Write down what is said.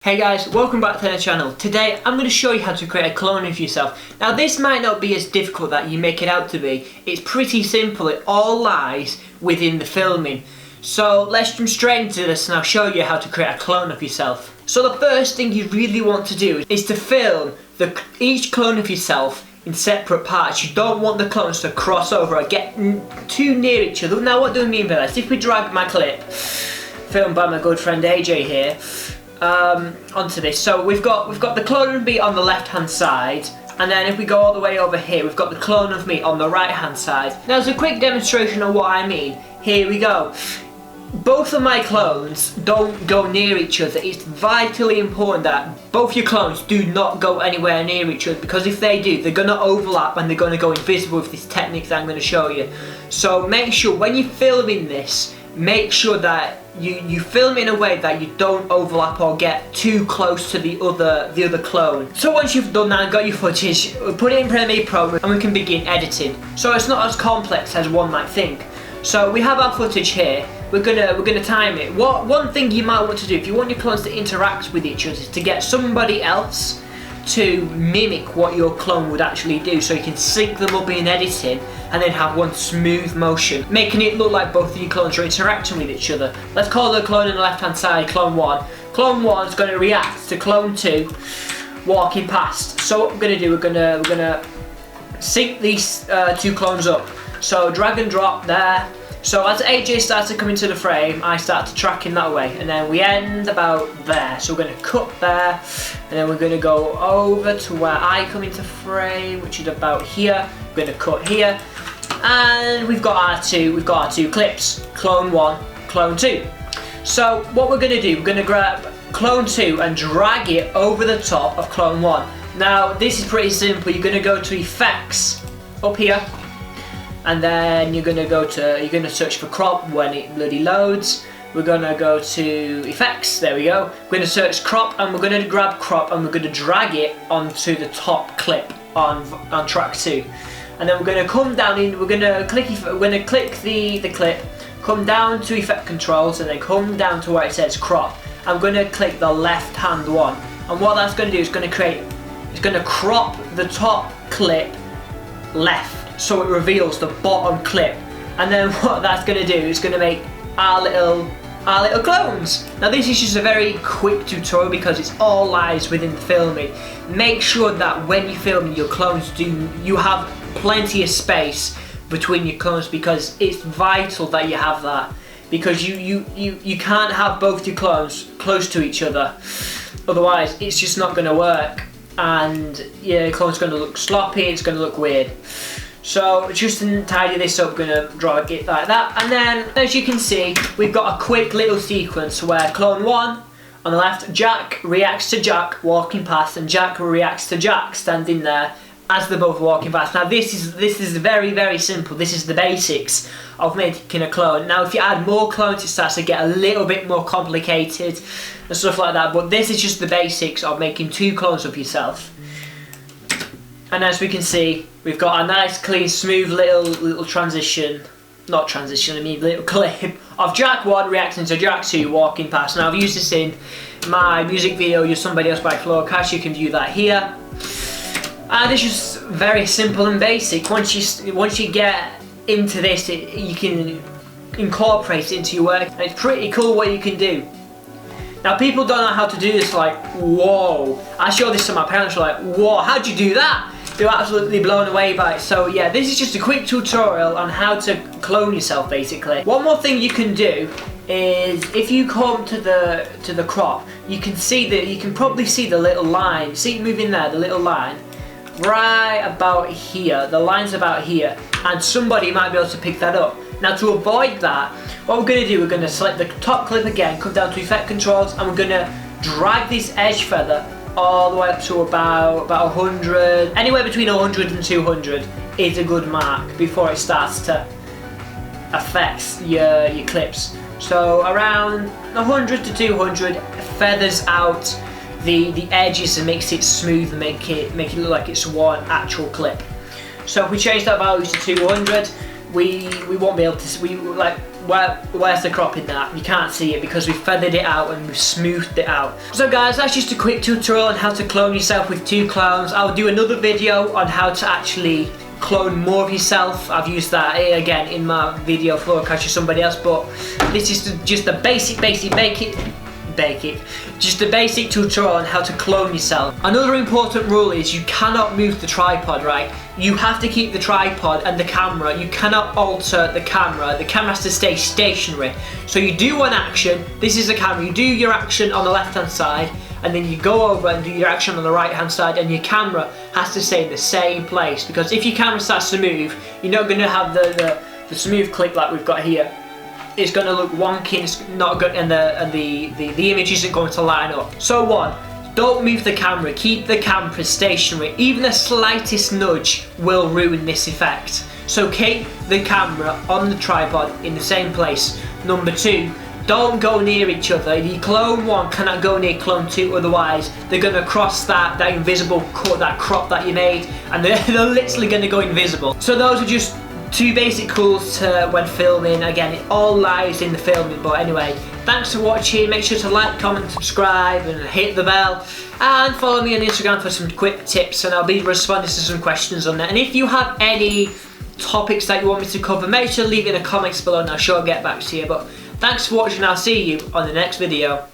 Hey guys, welcome back to the channel. Today I'm going to show you how to create a clone of yourself. Now this might not be as difficult that you make it out to be. It's pretty simple, it all lies within the filming. So let's jump straight into this and I'll show you how to create a clone of yourself. So the first thing you really want to do is to film each clone of yourself in separate parts. You don't want the clones to cross over or get too near each other. Now what do I mean by that? If we drag my clip, filmed by my good friend AJ here, onto this. So we've got the clone of me on the left hand side, and then if we go all the way over here, we've got the clone of me on the right hand side. Now as a quick demonstration of what I mean, here we go. Both of my clones don't go near each other. It's vitally important that both your clones do not go anywhere near each other, because if they do, they're going to overlap and they're going to go invisible with this technique that I'm going to show you. So make sure when you're filming this, make sure that you film in a way that you don't overlap or get too close to the other clone. So once you've done that and got your footage, put it in Premiere Pro and we can begin editing. So it's not as complex as one might think. So we have our footage here. We're gonna time it. One thing you might want to do if you want your clones to interact with each other is to get somebody else to mimic what your clone would actually do, so you can sync them up in editing and then have one smooth motion, making it look like both of your clones are interacting with each other. Let's call the clone on the left hand side clone 1. Clone 1 is going to react to clone 2 walking past. So what we're going to do, we're gonna sync these two clones up. So drag and drop there. So as AJ starts to come into the frame, I start to track in that way, and then we end about there. So we're going to cut there, and then we're going to go over to where I come into frame, which is about here. We're going to cut here, and we've got our two clips, clone 1, clone 2. So what we're going to do, we're going to grab clone 2 and drag it over the top of clone 1. Now this is pretty simple. You're going to go to effects up here, and then you're gonna search for crop when it bloody loads. We're gonna go to effects, there we go. We're gonna search crop, and we're gonna grab crop, and we're gonna drag it onto the top clip on track 2. And then we're gonna come down in, we're gonna click the clip, come down to effect controls, and then come down to where it says crop. I'm gonna click the left hand one, and what that's gonna do is it's gonna crop the top clip left, so it reveals the bottom clip. And then what that's going to do is going to make our little clones. Now this is just a very quick tutorial because it's all lies within the filming. Make sure that when you're filming your clones, you have plenty of space between your clones, because it's vital that you have that, because you can't have both your clones close to each other, otherwise it's just not going to work, and your clone's going to look sloppy, it's going to look weird. So just to tidy this up, I'm going to draw it like that, and then as you can see, we've got a quick little sequence where clone 1 on the left, Jack reacts to Jack walking past, and Jack reacts to Jack standing there as they're both walking past. Now this is very, very simple. This is the basics of making a clone. Now if you add more clones, it starts to get a little bit more complicated and stuff like that, but this is just the basics of making two clones of yourself. And as we can see, we've got a nice, clean, smooth little transition, not transition, I mean little clip of Jack 1 reacting to Jack 2 walking past. Now I've used this in my music video, You're Somebody Else by Floorcast. You can view that here. And it's just very simple and basic. Once you get into this, you can incorporate it into your work, and it's pretty cool what you can do. Now people don't know how to do this, like, whoa. I showed this to my parents, were like, whoa, how'd you do that? They were absolutely blown away by it. So yeah, this is just a quick tutorial on how to clone yourself, basically. One more thing you can do is, if you come to the crop, you can probably see the little line. See it moving there, the little line? Right about here, the line's about here, and somebody might be able to pick that up. Now to avoid that, what we're going to do, we're going to select the top clip again, come down to effect controls, and we're going to drag this edge feather all the way up to about 100, anywhere between 100 and 200 is a good mark before it starts to affect your clips. So around 100 to 200 feathers out the edges and makes it smooth and make it look like it's one actual clip. So if we change that value to 200, we won't be able to, where's the crop in that? You can't see it because we've feathered it out and we've smoothed it out. So guys, that's just a quick tutorial on how to clone yourself with 2 clones. I'll do another video on how to actually clone more of yourself. I've used that again in my video for catching somebody else, but this is just the just a basic tutorial on how to clone yourself. Another important rule is you cannot move the tripod, right? You have to keep the tripod and the camera. You cannot alter the camera. The camera has to stay stationary. So you do one action, this is the camera, you do your action on the left hand side, and then you go over and do your action on the right hand side, and your camera has to stay in the same place, because if your camera starts to move, you're not going to have the smooth clip like we've got here. It's going to look wonky, it's not good, and the image isn't going to line up. So 1, don't move the camera, keep the camera stationary. Even the slightest nudge will ruin this effect. So keep the camera on the tripod in the same place. Number 2, don't go near each other. Your clone 1 cannot go near clone 2, otherwise they're going to cross that invisible cut, that crop that you made, and they're literally going to go invisible. So those are just 2 basic rules when filming. Again, it all lies in the filming, but anyway, thanks for watching. Make sure to like, comment, subscribe and hit the bell, and follow me on Instagram for some quick tips, and I'll be responding to some questions on there. And if you have any topics that you want me to cover, make sure to leave it in the comments below and I'll sure get back to you. But thanks for watching, I'll see you on the next video.